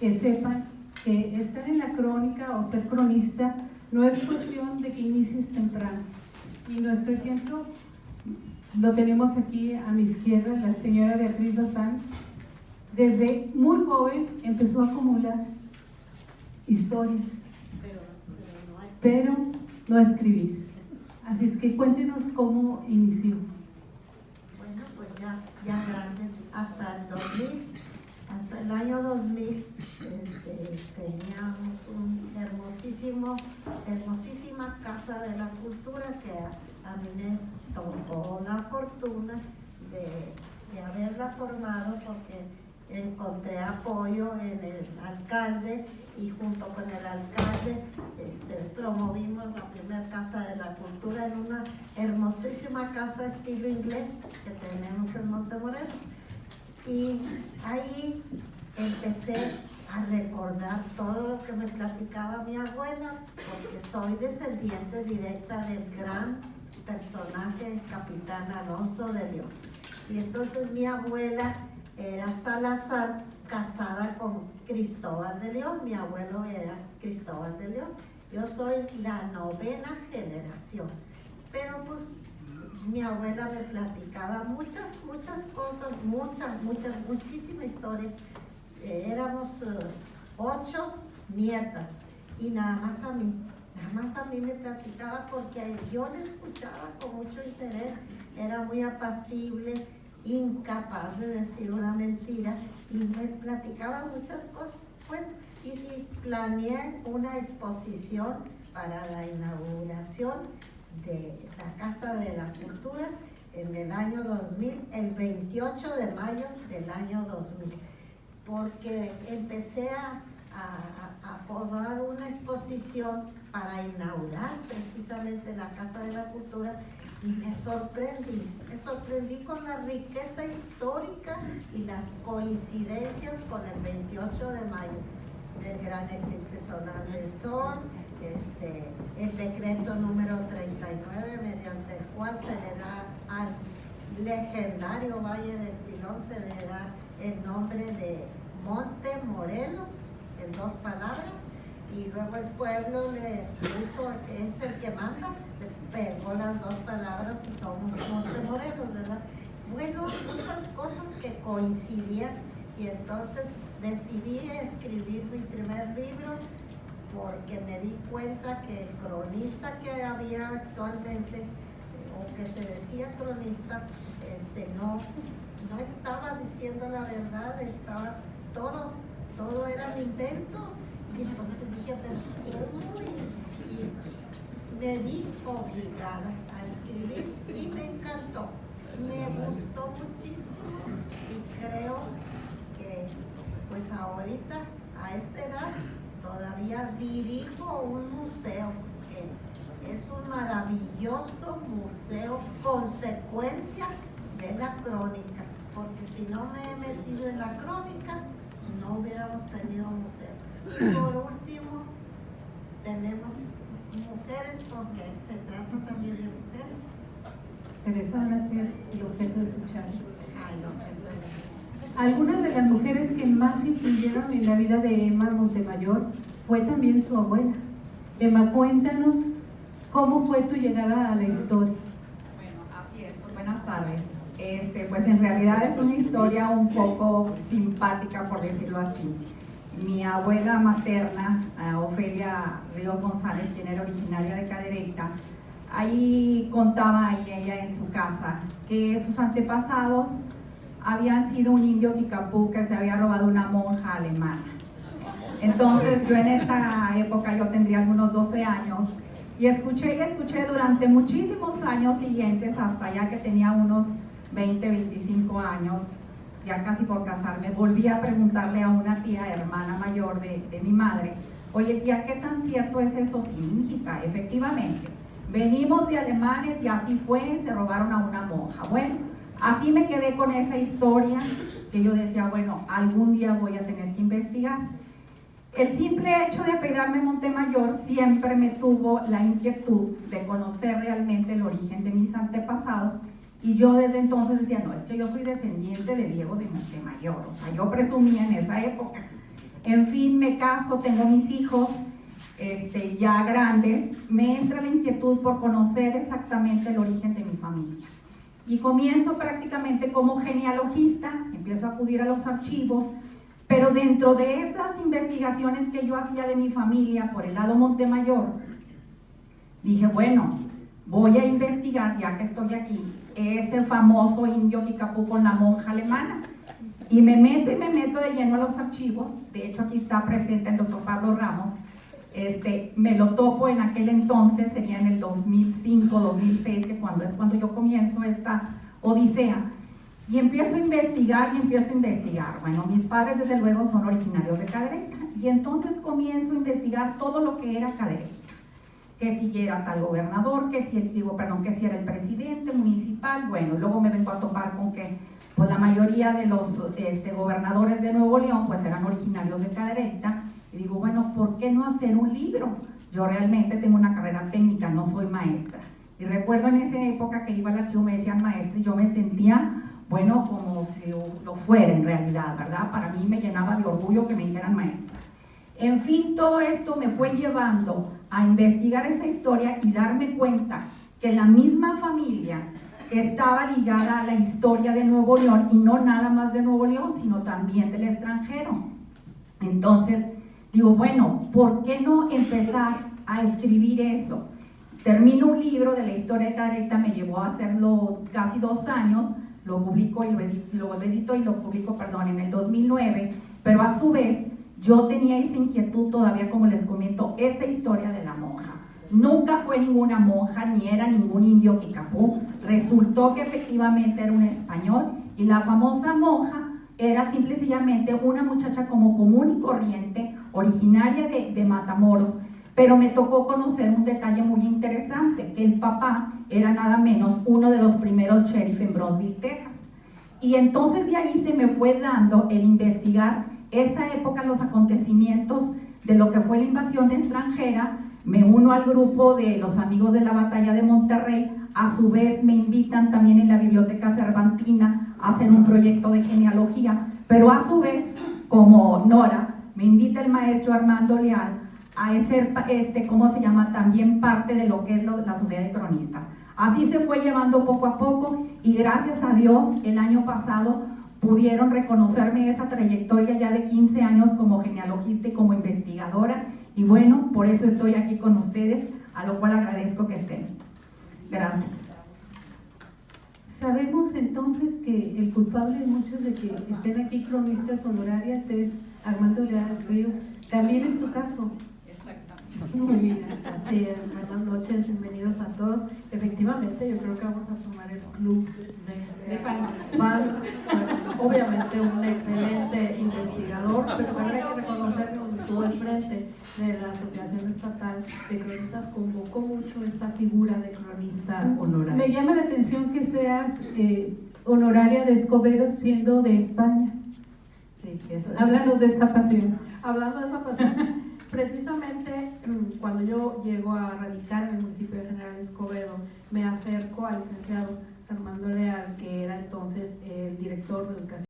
que sepan que estar en la crónica o ser cronista no es cuestión de que inicies temprano. Y nuestro ejemplo lo tenemos aquí a mi izquierda, la señora Beatriz Bazán. Desde muy joven empezó a acumular historias, pero no a escribir. Así es que cuéntenos cómo inició. Bueno, pues ya grande, hasta el año 2000, teníamos un hermosísima Casa de la Cultura que a mí me tocó la fortuna de haberla formado, porque encontré apoyo en el alcalde y junto con el alcalde promovimos la primera Casa de la Cultura en una hermosísima casa estilo inglés que tenemos en Montemorelos. Y ahí empecé a recordar todo lo que me platicaba mi abuela, porque soy descendiente directa del gran personaje, el capitán Alonso de León. Y entonces mi abuela era Salazar, casada con Cristóbal de León. Mi abuelo era Cristóbal de León. Yo soy la 9ª generación. Pero pues mi abuela me platicaba muchas cosas, muchísima historia. Éramos 8 nietas y nada más a mí me platicaba, porque yo le escuchaba con mucho interés. Era muy apacible, incapaz de decir una mentira y me platicaba muchas cosas. Bueno, y si planeé una exposición para la inauguración de la Casa de la Cultura en el año 2000, el 28 de mayo del año 2000, porque empecé a formar una exposición para inaugurar precisamente la Casa de la Cultura. Y me sorprendí con la riqueza histórica y las coincidencias con el 28 de mayo, el gran eclipse solar del Sol, el decreto número 39, mediante el cual se le da al legendario Valle del Pilón, se le da el nombre de Montemorelos, en 2 palabras, y luego el pueblo le puso, que es el que manda, le pegó las 2 palabras y somos Montemorelos, ¿verdad? Bueno, muchas cosas que coincidían, y entonces decidí escribir mi primer libro, porque me di cuenta que el cronista que había actualmente, o que se decía cronista, no estaba diciendo la verdad, estaba todo eran inventos. Y entonces dije, pero ¿cómo? Y me vi obligada a escribir y me encantó, me gustó muchísimo, y creo que pues ahorita a esta edad todavía dirijo un museo, que es un maravilloso museo, consecuencia de la crónica, porque si no me he metido en la crónica no hubiéramos tenido un museo. Y por último tenemos mujeres, porque se trata también de mujeres. Teresa van a ser el objeto de su charla. Ay, no, Algunas de las mujeres que más influyeron en la vida de Emma Montemayor fue también su abuela. Emma, cuéntanos cómo fue tu llegada a la historia. Bueno, así es, pues buenas tardes. Pues en realidad es una historia un poco simpática, por decirlo así. Mi abuela materna, Ofelia Ríos González, quien era originaria de Cadereyta, ahí contaba ella en su casa que sus antepasados habían sido un indio Kikapú que se había robado una monja alemana. Entonces yo en esa época, yo tendría algunos 12 años, y escuché durante muchísimos años siguientes, hasta ya que tenía unos 20, 25 años, ya casi por casarme, volví a preguntarle a una tía, hermana mayor de mi madre: oye tía, ¿qué tan cierto es eso? Sí, hijita, efectivamente, venimos de alemanes y así fue, se robaron a una monja. Bueno, así me quedé con esa historia, que yo decía, bueno, algún día voy a tener que investigar. El simple hecho de apellidarme Montemayor siempre me tuvo la inquietud de conocer realmente el origen de mis antepasados, y yo desde entonces decía, no, es que yo soy descendiente de Diego de Montemayor, o sea, yo presumía en esa época. En fin, me caso, tengo mis hijos ya grandes, me entra la inquietud por conocer exactamente el origen de mi familia. Y comienzo prácticamente como genealogista, empiezo a acudir a los archivos, pero dentro de esas investigaciones que yo hacía de mi familia por el lado Montemayor, dije, bueno, voy a investigar, ya que estoy aquí, ese famoso indio Kikapú con la monja alemana. Y me meto de lleno a los archivos. De hecho, aquí está presente el doctor Pablo Ramos. Me lo topo en aquel entonces, sería en el 2005, 2006, que cuando yo comienzo esta odisea. Y empiezo a investigar. Bueno, mis padres desde luego son originarios de Cadereyta. Y entonces comienzo a investigar todo lo que era Cadereyta. Que si era tal gobernador, que si era el presidente municipal. Bueno, luego me vengo a topar con que pues la mayoría de los gobernadores de Nuevo León pues eran originarios de Cadereyta. Y digo, bueno, ¿por qué no hacer un libro? Yo realmente tengo una carrera técnica, no soy maestra. Y recuerdo en esa época que iba al archivo, me decían maestra, y yo me sentía, bueno, como si lo fuera en realidad, ¿verdad? Para mí me llenaba de orgullo que me dijeran maestra. En fin, todo esto me fue llevando a investigar esa historia y darme cuenta que la misma familia estaba ligada a la historia de Nuevo León, y no nada más de Nuevo León, sino también del extranjero. Entonces, digo, bueno, ¿por qué no empezar a escribir eso? Termino un libro de la historia de Cadereyta, me llevó a hacerlo casi 2 años, lo publico y lo edito y lo publico, en el 2009, pero a su vez yo tenía esa inquietud todavía, como les comento, esa historia de la monja. Nunca fue ninguna monja, ni era ningún indio Kikapú. Resultó que efectivamente era un español, y la famosa monja era simple y sencillamente una muchacha como común y corriente, originaria de Matamoros, pero me tocó conocer un detalle muy interesante, que el papá era nada menos uno de los primeros sheriff en Brownsville, Texas. Y entonces de ahí se me fue dando el investigar esa época, los acontecimientos de lo que fue la invasión extranjera. Me uno al grupo de los amigos de la batalla de Monterrey, a su vez me invitan también en la Biblioteca Cervantina a hacer un proyecto de genealogía, pero a su vez, como Nora, me invita el maestro Armando Leal a ser, también parte de lo que es la Sociedad de Cronistas. Así se fue llevando poco a poco, y gracias a Dios, el año pasado pudieron reconocerme esa trayectoria ya de 15 años como genealogista y como investigadora, y bueno, por eso estoy aquí con ustedes, a lo cual agradezco que estén. Gracias. Sabemos entonces que el culpable de muchos de que estén aquí cronistas honorarias es Armando Leal Ríos. ¿También es tu caso? Exactamente. Muy bien, así es. Buenas noches, bienvenidos a todos. Efectivamente, yo creo que vamos a formar el club de fans. Obviamente un excelente investigador, pero también hay que reconocer que cuando estuvo al frente de la Asociación Estatal de Cronistas convocó mucho esta figura de cronista honorario. Me llama la atención que seas honoraria de Escobedo siendo de España. Sí, eso es. Háblanos de esa pasión. Hablando de esa pasión, precisamente cuando yo llego a radicar en el municipio de General Escobedo, me acerco al licenciado Armando Leal, que era entonces el director de educación